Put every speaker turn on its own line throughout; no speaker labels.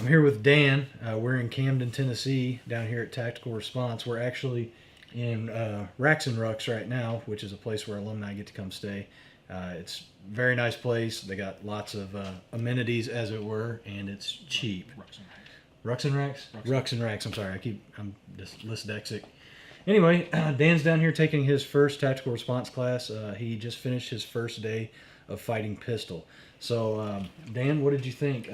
I'm here with Dan. We're in Camden, Tennessee, down here at Tactical Response. We're actually in Racks and Rucks right now, which is a place where alumni get to come stay. It's a very nice place. They got lots of amenities, as it were, and it's cheap. Rucks and Racks? Rucks and Racks. I'm sorry. I'm dyslexic. Anyway, Dan's down here taking his first tactical response class. He just finished his first day of fighting pistol. So, Dan, what did you think?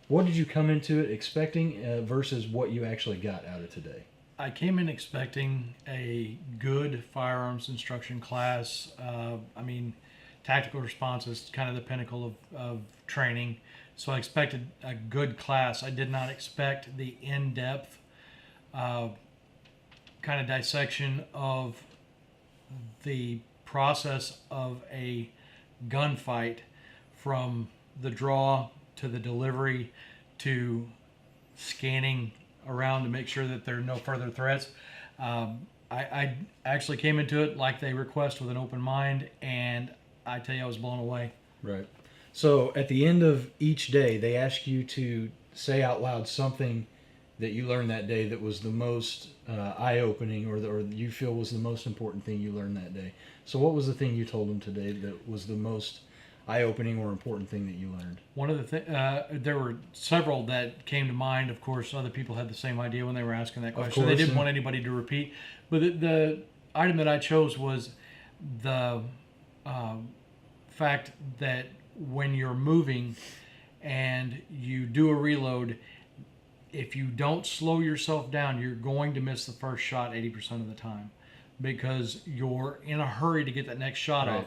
What did you come into it expecting versus what you actually got out of today?
I came in expecting a good firearms instruction class. Tactical response is kind of the pinnacle of training. So I expected a good class. I did not expect the in-depth kind of dissection of the process of a gunfight, from the draw to the delivery to scanning around to make sure that there are no further threats. I actually came into it like they request, with an open mind, and I tell you, I was blown away.
Right. So at the end of each day, they ask you to say out loud something that you learned that day that was the most eye-opening, or you feel was the most important thing you learned that day. So what was the thing you told them today that was the most eye-opening or important thing that you learned?
One of the there were several that came to mind. Of course, other people had the same idea when they were asking that question. They didn't want anybody to repeat. But the item that I chose was the fact that when you're moving and you do a reload, if you don't slow yourself down, you're going to miss the first shot 80% of the time, because you're in a hurry to get that next shot off.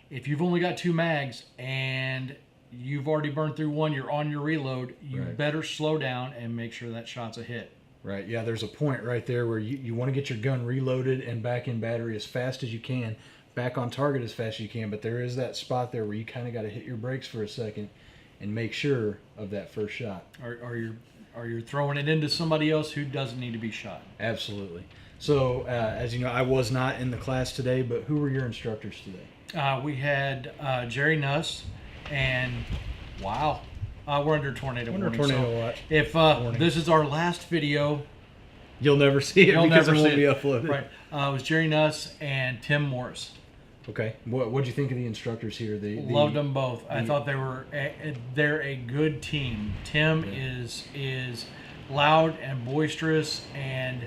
If you've only got 2 mags and you've already burned through one, you're on your reload, you better slow down and make sure that shot's a hit.
Right, yeah, there's a point right there where you want to get your gun reloaded and back in battery as fast as you can, back on target as fast as you can, but there is that spot there where you kind of got to hit your brakes for a second and make sure of that first shot.
Or you're throwing it into somebody else who doesn't need to be shot.
Absolutely. So, as you know, I was not in the class today, but who were your instructors today?
We had Jerry Nuss, and wow, we're under tornado warning.
Watch.
If this is our last video,
you'll never see it because it won't be uploaded.
Right. It was Jerry Nuss and Tim Morris.
Okay. What'd you think of the instructors here?
Loved them both. I thought they're a good team. Tim is loud and boisterous and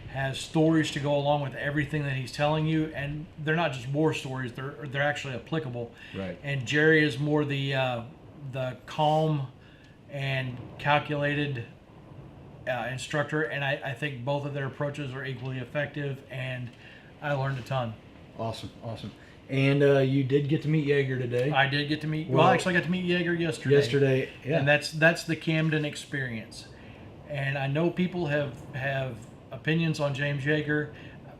has stories to go along with everything that he's telling you, and they're not just war stories; they're actually applicable.
Right.
And Jerry is more the calm and calculated instructor, and I think both of their approaches are equally effective, and I learned a ton.
Awesome. And you did get to meet Yeager today.
I did get to meet. Well, actually, I got to meet Yeager yesterday.
Yeah.
And that's the Camden experience. And I know people have opinions on James Yeager.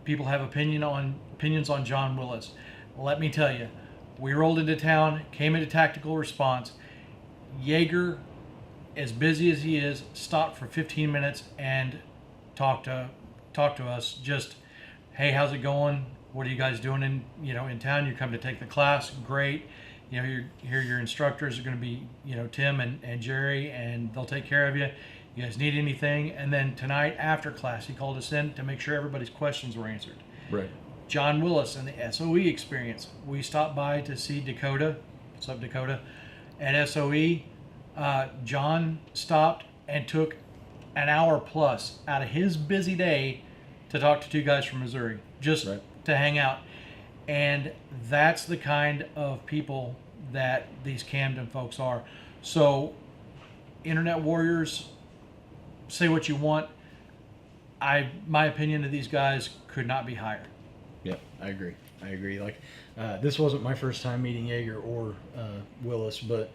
People have opinions on John Willis. Let me tell you, we rolled into town, came into tactical response. Yeager, as busy as he is, stopped for 15 minutes and talked to us. Just, hey, how's it going? What are you guys doing in town? You come to take the class, great. Your instructors are going to be, Tim and Jerry, and they'll take care of you. You guys need anything? And then tonight after class, he called us in to make sure everybody's questions were answered.
Right.
John Willis and the SOE experience. We stopped by to see Dakota. What's up, Dakota? At SOE, John stopped and took an hour plus out of his busy day to talk to 2 guys from Missouri, just to hang out. And that's the kind of people that these Camden folks are. So, internet warriors, say what you want. My opinion of these guys could not be higher.
Yeah, I agree. Like, this wasn't my first time meeting Yeager or Willis, but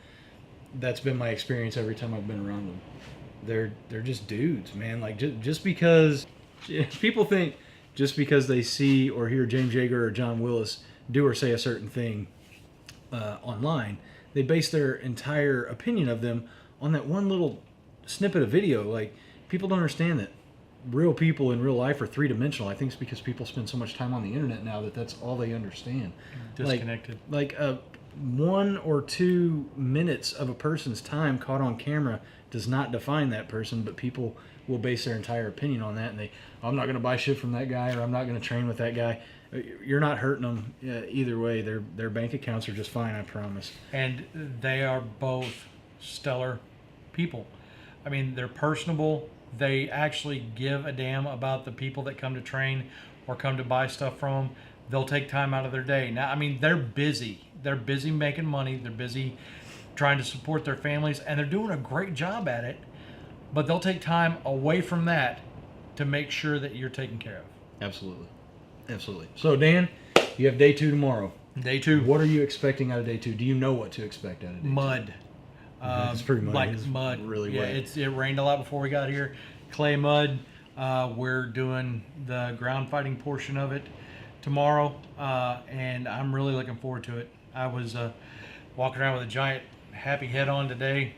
that's been my experience every time I've been around them. They're just dudes, man. Like, just because people think just because they see or hear James Yeager or John Willis do or say a certain thing online, they base their entire opinion of them on that one little snippet of video. Like, people don't understand that real people in real life are three-dimensional. I think it's because people spend so much time on the internet now that that's all they understand.
Disconnected.
Like 1 or 2 minutes of a person's time caught on camera does not define that person, but people will base their entire opinion on that, and I'm not going to buy shit from that guy, or I'm not going to train with that guy. You're not hurting them either way. Their bank accounts are just fine, I promise.
And they are both stellar people. I mean, they're personable. They actually give a damn about the people that come to train or come to buy stuff from them. They'll take time out of their day. Now, I mean, they're busy. They're busy making money. They're busy trying to support their families, and they're doing a great job at it. But they'll take time away from that to make sure that you're taken care of.
Absolutely. Absolutely. So, Dan, you have day 2 tomorrow.
Day 2.
What are you expecting out of day 2? Do you know what to expect out of day 2?
Mud.
It's pretty muddy.
Like
It's
mud.
really
yeah,
wet.
it rained a lot before we got here. Clay mud. We're doing the ground fighting portion of it tomorrow, and I'm really looking forward to it. I was walking around with a giant happy head on today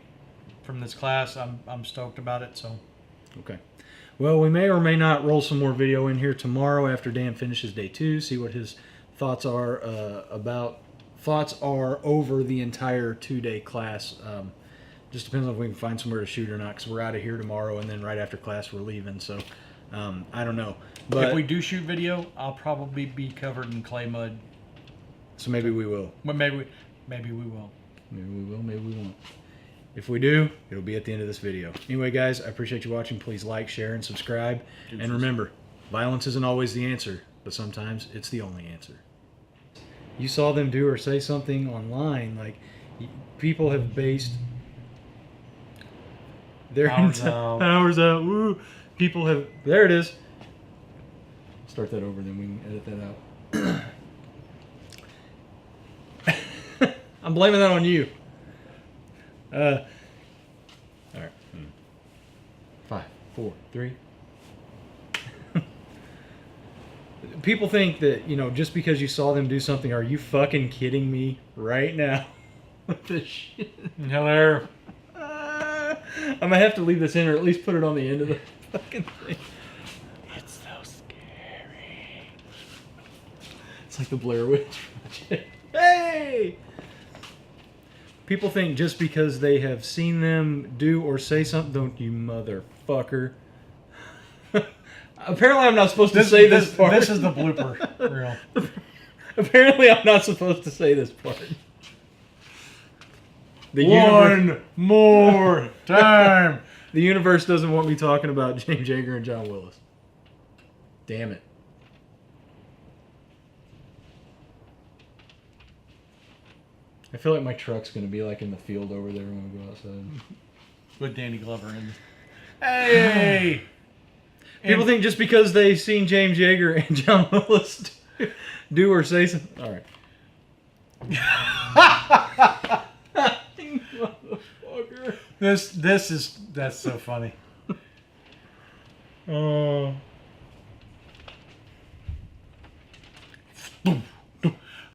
from this class. I'm stoked about it. So.
Okay. Well, we may or may not roll some more video in here tomorrow after Dan finishes day 2. See what his thoughts are over the entire 2-day class. Just depends on if we can find somewhere to shoot or not, because we're out of here tomorrow, and then right after class we're leaving. So I don't know. But
If we do shoot video, I'll probably be covered in clay mud.
so maybe we will.
But maybe we will.
Maybe we will. Maybe we won't. If we do, it'll be at the end of this video. Anyway, guys, I appreciate you watching. Please like, share, and subscribe. And remember, violence isn't always the answer, but sometimes it's the only answer. You saw them do or say something online, like people have based their
Power's out.
powers out. Woo! People have. There it is. Start that over, then we can edit that out. I'm blaming that on you. All right. 5, 4, 3. People think that, just because you saw them do something, are you fucking kidding me right now? What the shit?
Hello.
I'm gonna have to leave this in, or at least put it on the end of the fucking thing. It's so scary. It's like the Blair Witch Project. Hey! People think just because they have seen them do or say something, don't you motherfucker. Apparently I'm not supposed to say this part.
This is the blooper reel.
Apparently I'm not supposed to say this part.
One more time.
The universe doesn't want me talking about James Yeager and John Willis. Damn it. I feel like my truck's going to be like in the field over there when we go outside.
With Danny Glover in. Hey!
People think just because they've seen James Yeager and John Willis do or say something. All right. Motherfucker.
That's so funny.
Oh.